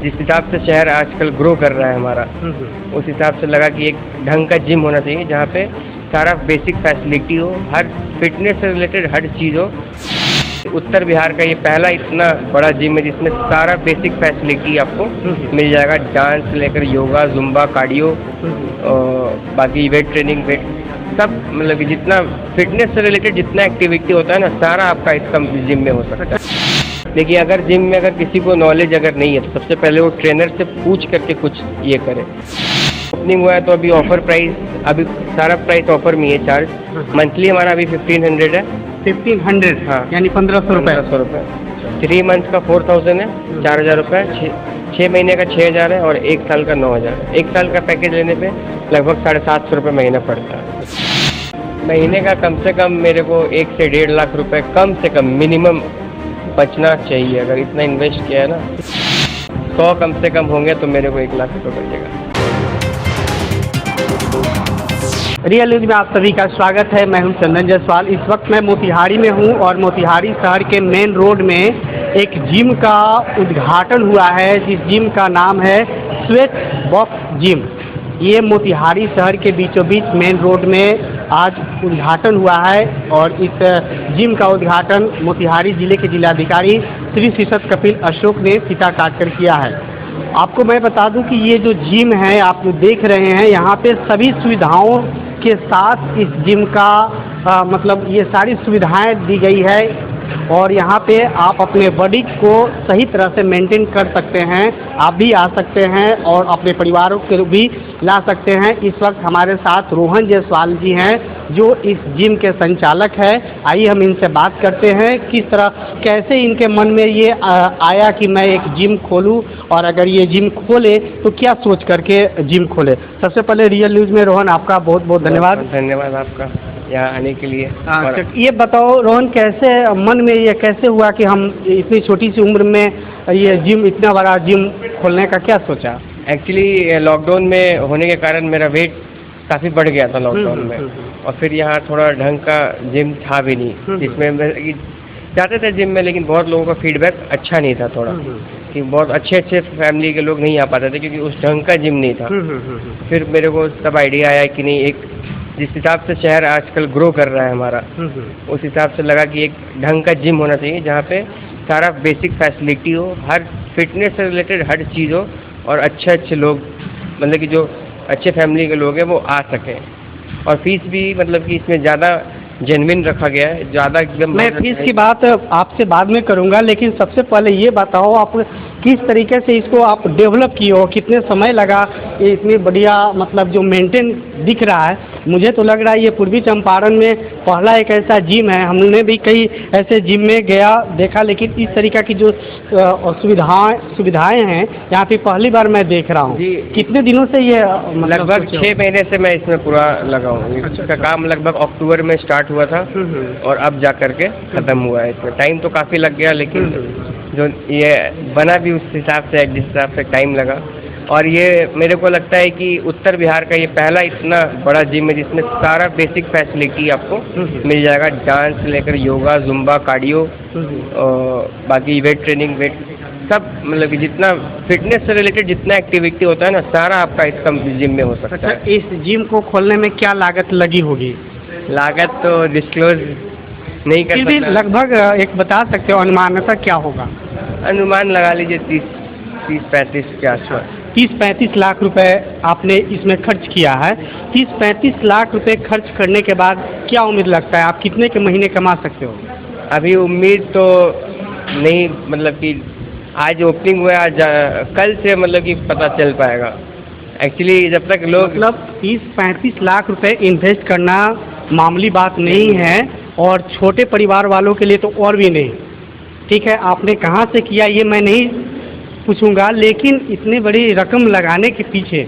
जिस हिसाब से शहर आजकल ग्रो कर रहा है हमारा, उस हिसाब से लगा कि एक ढंग का जिम होना चाहिए जहाँ पे सारा बेसिक फैसिलिटी हो, हर फिटनेस से रिलेटेड हर चीज़ हो। उत्तर बिहार का ये पहला इतना बड़ा जिम है जिसमें सारा बेसिक फैसिलिटी आपको मिल जाएगा, डांस से लेकर योगा, जुम्बा, कार्डियो, बाकी वेट ट्रेनिंग, वेट सब, मतलब कि जितना फिटनेस से रिलेटेड जितना एक्टिविटी होता है ना, सारा आपका इसका जिम में हो सकता है। देखिए, अगर जिम में अगर किसी को नॉलेज अगर नहीं है तो सबसे पहले वो ट्रेनर से पूछ करके कुछ ये करे। ओपनिंग हुआ है तो अभी ऑफर प्राइस, अभी सारा प्राइस ऑफर में है। चार्ज मंथली हमारा अभी 1500 है। 1500, हाँ, यानी 1500 रुपये। 1500 रुपये। 3 मंथ का 4000 है, 4000 रुपये। 6 महीने का 6000 है और 1 साल का 9000 है। 1 साल का पैकेज लेने पे लगभग 750 रुपये महीना पड़ता है। महीने का कम से कम मेरे को 1 से 1.5 लाख रुपए कम से कम मिनिमम बचना चाहिए। अगर इतना इन्वेस्ट किया है ना, 100 कम से कम होंगे तो मेरे को 1 लाख रुपये बचेगा। रियल न्यूज में आप सभी का स्वागत है। मैं हूं चंदन जायसवाल। इस वक्त मैं मोतिहारी में हूं और मोतिहारी शहर के मेन रोड में एक जिम का उद्घाटन हुआ है, जिस जिम का नाम है स्वेट बॉक्स जिम। ये मोतिहारी शहर के बीचों बीच मेन रोड में आज उद्घाटन हुआ है और इस जिम का उद्घाटन मोतिहारी जिले के जिलाधिकारी श्री शीर्षत कपिल अशोक ने फीता काटकर किया है। आपको मैं बता दूं कि ये जो जिम है आप जो देख रहे हैं, यहाँ पे सभी सुविधाओं के साथ इस जिम का मतलब ये सारी सुविधाएं दी गई है और यहाँ पे आप अपने बॉडी को सही तरह से मेंटेन कर सकते हैं। आप भी आ सकते हैं और अपने परिवारों को भी ला सकते हैं। इस वक्त हमारे साथ रोहन जायसवाल जी हैं जो इस जिम के संचालक है। आइए हम इनसे बात करते हैं किस तरह कैसे इनके मन में ये आया कि मैं एक जिम खोलूं और अगर ये जिम खोले तो क्या सोच करके जिम खोले। सबसे पहले रियल न्यूज़ में रोहन आपका बहुत बहुत धन्यवाद। धन्यवाद आपका यहाँ आने के लिए। ये बताओ रोहन, कैसे मन में ये कैसे हुआ कि हम इतनी छोटी सी उम्र में ये जिम, इतना बड़ा जिम खोलने का क्या सोचा? एक्चुअली लॉकडाउन में होने के कारण मेरा वेट काफ़ी बढ़ गया था लॉकडाउन में, और फिर यहाँ थोड़ा ढंग का जिम था भी नहीं जिसमें जाते थे जिम में, लेकिन बहुत लोगों का फीडबैक अच्छा नहीं था थोड़ा, कि बहुत अच्छे फैमिली के लोग नहीं आ पाते थे क्योंकि उस ढंग का जिम नहीं था। फिर मेरे को तब आइडिया आया कि नहीं, एक जिस हिसाब से शहर आजकल ग्रो कर रहा है हमारा, उस हिसाब से लगा कि एक ढंग का जिम होना चाहिए जहाँ पे सारा बेसिक फैसिलिटी हो, हर फिटनेस से रिलेटेड हर चीज़ हो और अच्छे लोग, मतलब कि जो अच्छे फैमिली के लोग हैं वो आ सकें। और फीस भी मतलब कि इसमें ज़्यादा जेन्युइन रखा गया है, ज़्यादा एकदम। मैं फीस की बात आपसे बाद में करूंगा, लेकिन सबसे पहले ये बताओ आप किस तरीके से इसको आप डेवलप किए हो, कितने समय लगा ये इतनी बढ़िया मतलब जो मेंटेन दिख रहा है। मुझे तो लग रहा है ये पूर्वी चंपारण में पहला एक ऐसा जिम है। हमने भी कई ऐसे जिम में गया देखा, लेकिन इस तरीक़ा की जो सुविधाएं हैं यहाँ पे पहली बार मैं देख रहा हूँ। कितने दिनों से ये लगभग 6 महीने से मैं इसमें पूरा लगा हूँ। इसका काम लगभग अक्टूबर में स्टार्ट हुआ था और अब जा करके ख़त्म हुआ है। इसमें टाइम तो काफ़ी लग गया, लेकिन जो ये बना भी उस हिसाब से, जिस हिसाब से टाइम लगा। और ये मेरे को लगता है कि उत्तर बिहार का ये पहला इतना बड़ा जिम है जिसमें सारा बेसिक फैसिलिटी आपको मिल जाएगा, डांस से लेकर योगा, जुम्बा, कार्डियो, बाकी वेट ट्रेनिंग, वेट सब, मतलब कि जितना फिटनेस से रिलेटेड जितना एक्टिविटी होता है ना, सारा आपका इसका जिम में हो सकता है। इस जिम को खोलने में क्या लागत लगी होगी? लागत तो डिस्क्लोज नहीं कर सकता, लगभग एक बता सकते हो अनुमानतः क्या होगा? अनुमान लगा लीजिए 30-35 के आसपास। 30-35 लाख रुपए आपने इसमें खर्च किया है। 30-35 लाख रुपए खर्च करने के बाद क्या उम्मीद लगता है आप कितने के महीने कमा सकते हो? अभी उम्मीद तो नहीं, मतलब कि आज ओपनिंग हुआ, आज कल से मतलब कि पता चल पाएगा। एक्चुअली जब तक लोग, मतलब 30-35 लाख रुपए इन्वेस्ट करना मामूली बात नहीं है और छोटे परिवार वालों के लिए तो और भी नहीं। ठीक है, आपने कहाँ से किया ये मैं नहीं पूछूंगा, लेकिन इतनी बड़ी रकम लगाने के पीछे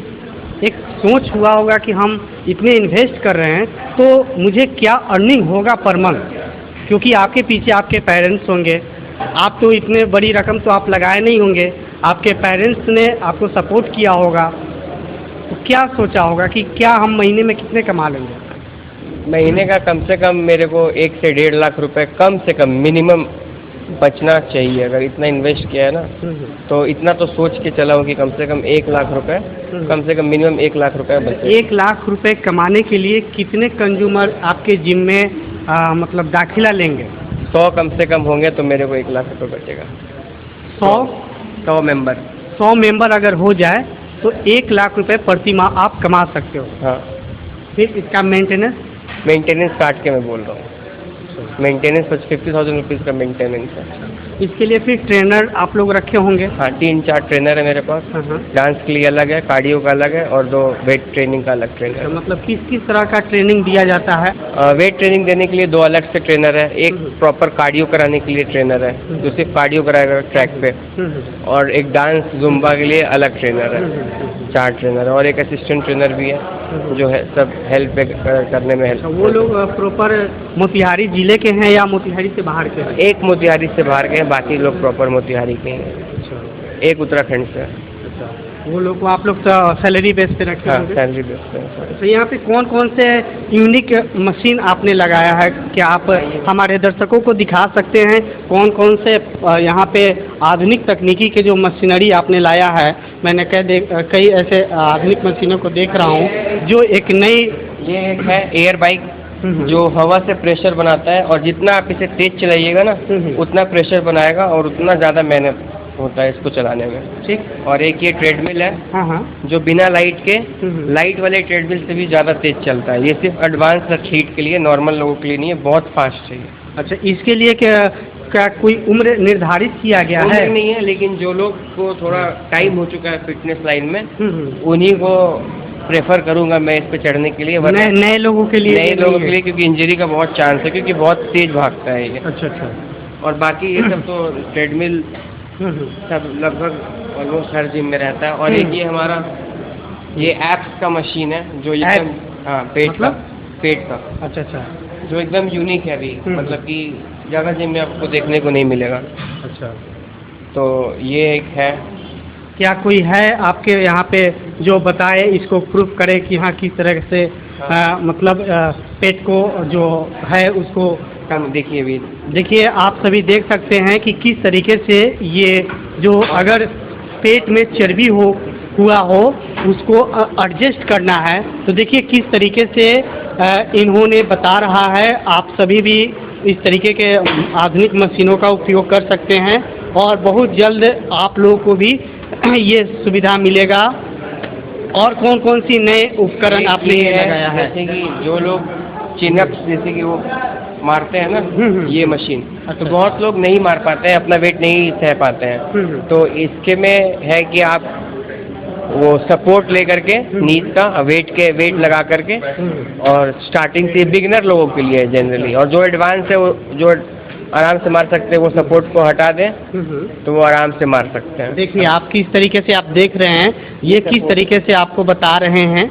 एक सोच हुआ होगा कि हम इतने इन्वेस्ट कर रहे हैं तो मुझे क्या अर्निंग होगा पर मंथ, क्योंकि आपके पीछे आपके पेरेंट्स होंगे। आप तो इतने बड़ी रकम तो आप लगाए नहीं होंगे, आपके पेरेंट्स ने आपको सपोर्ट किया होगा, तो क्या सोचा होगा कि क्या हम महीने में कितने कमा लेंगे? महीने का कम से कम मेरे को 1 से 1.5 लाख रुपए कम से कम मिनिमम बचना चाहिए। अगर इतना इन्वेस्ट किया है ना, तो इतना तो सोच के चला हूँ कि कम से कम 1 लाख रुपए, कम से कम मिनिमम 1 लाख रुपए बचे। 1 लाख रुपए कमाने के लिए कितने कंज्यूमर आपके जिम में मतलब दाखिला लेंगे? 100 कम से कम होंगे तो मेरे को 1 लाख रुपए बचेगा। 100 मेंबर। 100 मेंबर अगर हो जाए तो 1 लाख रुपए प्रति माह आप कमा सकते हो। हाँ, फिर इसका मेंटेनेंस काट के मैं बोल रहा हूँ। मेंटेनेंस 50,000 रुपीज़ का मेंटेनेंस है। इसके लिए फिर ट्रेनर आप लोग रखे होंगे? हाँ, 3-4 ट्रेनर है मेरे पास। डांस के लिए अलग है, कार्डियो का अलग है, और 2 वेट ट्रेनिंग का अलग ट्रेनर है। मतलब किस किस तरह का ट्रेनिंग दिया जाता है? वेट ट्रेनिंग देने के लिए 2 अलग से ट्रेनर है। एक प्रॉपर कार्डियो कराने के लिए ट्रेनर है, जो सिर्फ कार्डियो कराएगा ट्रैक पे, और एक डांस जुम्बा के लिए अलग ट्रेनर है। 4 ट्रेनर है, और एक असिस्टेंट ट्रेनर भी है जो है सब हेल्प करने में हेल्प। वो लोग प्रॉपर मोतिहारी जिले के हैं या मोतिहारी से बाहर के हैं? एक मोतिहारी से बाहर के हैं, बाकी लोग प्रॉपर मोतिहारी के हैं। अच्छा। एक उत्तराखंड से। अच्छा, वो लोग को आप लोग सैलरी बेस पे रखे हाँ, होंगे? सैलरी बेस पे। तो यहाँ पे कौन कौन से यूनिक मशीन आपने लगाया है, क्या आप हमारे दर्शकों को दिखा सकते हैं? कौन कौन से यहाँ पे आधुनिक तकनीकी के जो मशीनरी आपने लाया है? मैंने कई ऐसे आधुनिक मशीनों को देख रहा हूँ जो एक नई, ये एक है एयर बाइक जो हवा से प्रेशर बनाता है, और जितना आप इसे तेज चलाइएगा ना उतना प्रेशर बनाएगा और उतना ज़्यादा मेहनत होता है इसको चलाने में। ठीक। और एक ये ट्रेडमिल है। हाँ, जो बिना लाइट के, लाइट वाले ट्रेडमिल से भी ज़्यादा तेज चलता है। ये सिर्फ एडवांस हीट के लिए, नॉर्मल लोगों के लिए नहीं है, बहुत फास्ट है। अच्छा, इसके लिए क्या कोई उम्र निर्धारित किया गया है? नहीं है, लेकिन जो लोग को थोड़ा टाइम हो चुका है फिटनेस लाइन में, उन्हीं को प्रेफर करूंगा मैं इस पे चढ़ने के लिए। नए लोगों के लिए? नए लोगों के लिए, क्योंकि इंजरी का बहुत चांस है, क्योंकि बहुत तेज भागता है ये। अच्छा अच्छा। और बाकी ये सब तो ट्रेडमिल सब लगभग ऑलमोस्ट हर जिम में रहता है। और एक ये हमारा ये एप्स का मशीन है जो एकदम, हाँ, पेट का। अच्छा अच्छा। जो एकदम यूनिक है अभी, मतलब कि ज़्यादा जिम में आपको देखने को नहीं मिलेगा। अच्छा, तो ये एक है। क्या कोई है आपके यहाँ पे जो बताए, इसको प्रूफ करे कि हाँ किस तरह से मतलब पेट को जो है उसको देखिए अभी, देखिए आप सभी देख सकते हैं कि किस तरीके से ये जो अगर पेट में चर्बी हुआ हो उसको एडजस्ट करना है, तो देखिए किस तरीके से इन्होंने बता रहा है। आप सभी भी इस तरीके के आधुनिक मशीनों का उपयोग कर सकते हैं और बहुत जल्द आप लोगों को भी ये सुविधा मिलेगा। और कौन कौन सी नए उपकरण आपने लगाया है? जैसे कि जो लोग चिनअप्स जैसे कि वो मारते हैं ना, ये मशीन, तो बहुत लोग नहीं मार पाते हैं, अपना वेट नहीं सह पाते हैं। तो इसके में है कि आप वो सपोर्ट ले करके नीज का वेट लगा करके, और स्टार्टिंग से बिगिनर लोगों के लिए जनरली, और जो एडवांस है वो जो आराम से मार सकते हैं, वो सपोर्ट को हटा दें तो वो आराम से मार सकते हैं। देखिए आप किस तरीके से आप देख रहे हैं, ये किस तरीके से आपको बता रहे हैं।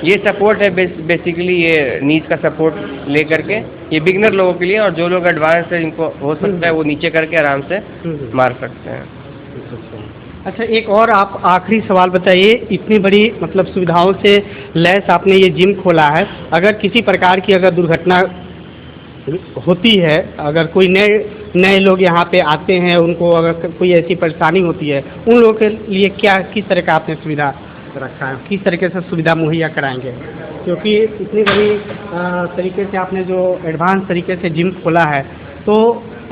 ये सपोर्ट है बेसिकली, ये नीज का सपोर्ट ले करके, ये बिगिनर लोगों के लिए, और जो लोग एडवांस है इनको हो सकता है वो नीचे करके आराम से मार सकते हैं। अच्छा, एक और आप आखिरी सवाल बताइए, इतनी बड़ी मतलब सुविधाओं से लैस आपने ये जिम खोला है, अगर किसी प्रकार की अगर दुर्घटना होती है, अगर कोई नए लोग यहाँ पे आते हैं, उनको अगर कोई ऐसी परेशानी होती है, उन लोगों के लिए क्या किस तरह का आपने सुविधा रखा है, किस तरीके से सुविधा मुहैया कराएंगे? क्योंकि इतनी बड़ी तरीके से आपने जो एडवांस तरीके से जिम खोला है, तो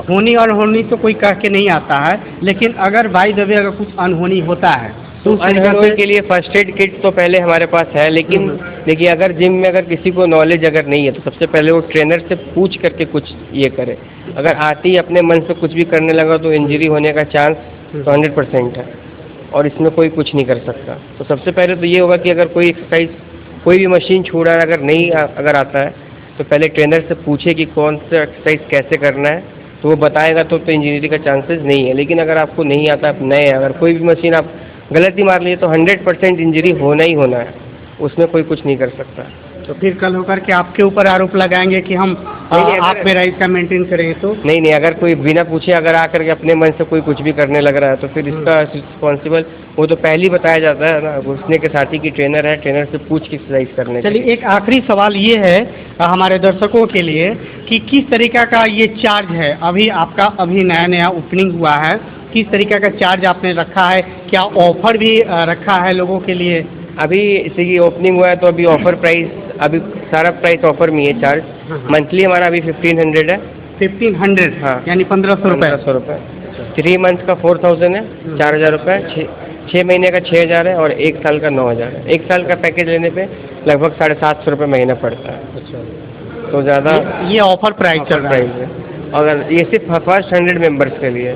होनी तो कोई कह के नहीं आता है, लेकिन अगर बाय द वे अगर कुछ अनहोनी होता है तो अनहोनी के लिए फर्स्ट एड किट तो पहले हमारे पास है। लेकिन देखिए, अगर जिम में अगर किसी को नॉलेज अगर नहीं है तो सबसे पहले वो ट्रेनर से पूछ करके कुछ ये करे। अगर आते ही अपने मन से कुछ भी करने लगा तो इंजरी होने का चांस तो 100% है, और इसमें कोई कुछ नहीं कर सकता। तो सबसे पहले तो ये होगा कि अगर कोई एक्सरसाइज, कोई भी मशीन छू रहा है, अगर आता है तो पहले ट्रेनर से पूछे कि कौन सा एक्सरसाइज कैसे करना है, तो वो बताएगा तो इंजरी का चांसेस नहीं है। लेकिन अगर आपको नहीं आता, आप नए, अगर कोई भी मशीन आप गलती मार लिए तो 100% इंजरी होना ही होना है, उसमें कोई कुछ नहीं कर सकता। तो फिर कल होकर के आपके ऊपर आरोप लगाएंगे कि हम आप मेरा इसका मेंटेन करें तो? नहीं, अगर कोई बिना पूछे अगर आकर के अपने मन से कोई कुछ भी करने लग रहा है तो फिर इसका रिस्पॉन्सिबल वो तो पहले ही बताया जाता है ना, घुसने के साथी की ट्रेनर है, ट्रेनर से पूछ के एक्सरसाइज करने। चलिए, एक आखिरी सवाल ये है हमारे दर्शकों के लिए कि किस तरीका का ये चार्ज है? अभी आपका अभी नया ओपनिंग हुआ है, किस तरीका का चार्ज आपने रखा है? क्या ऑफर भी रखा है लोगों के लिए? अभी इसे ये ओपनिंग हुआ है तो अभी ऑफर प्राइस, अभी सारा प्राइस ऑफर में है चार्ज। मंथली हमारा अभी 1500 है। 1500? हाँ, यानी 1500 रुपये। 1500 रुपये। 3 मंथ का 4000 है, 4000 रुपये। 6 महीने का 6000 है और 1 साल का 9000 है। 1 साल का पैकेज लेने पे लगभग 750 रुपये महीना पड़ता है। अच्छा, तो ज़्यादा ये ऑफर प्राइस चल रहा है। अगर ये सिर्फ फर्स्ट 100 मेंबर्स के लिए,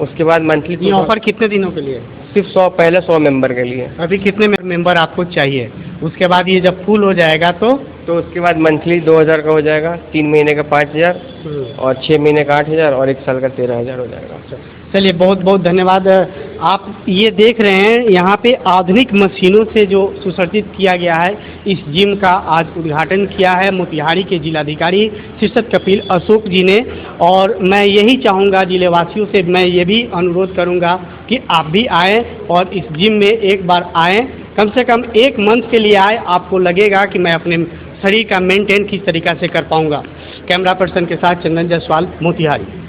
उसके बाद मंथली। ये ऑफर कितने दिनों के लिए? सिर्फ 100, पहले 100 मेंबर के लिए। अभी कितने मेंबर आपको चाहिए? उसके बाद ये जब फुल हो जाएगा तो उसके बाद मंथली 2000 का हो जाएगा, 3 महीने का 5000 और 6 महीने का 8000 और 1 साल का 13000 हो जाएगा। चलिए, बहुत बहुत धन्यवाद। आप ये देख रहे हैं यहाँ पे आधुनिक मशीनों से जो सुसज्जित किया गया है, इस जिम का आज उद्घाटन किया है मोतिहारी के जिलाधिकारी शीर्षत कपिल अशोक जी ने। और मैं यही चाहूँगा जिलेवासियों से, मैं ये भी अनुरोध करूँगा कि आप भी आएँ और इस जिम में एक बार आएँ, कम से कम 1 मंथ के लिए आए, आपको लगेगा कि मैं अपने शरीर का मेंटेन किस तरीक़ा से कर पाऊँगा। कैमरा पर्सन के साथ चंदन जायसवाल, मोतिहारी।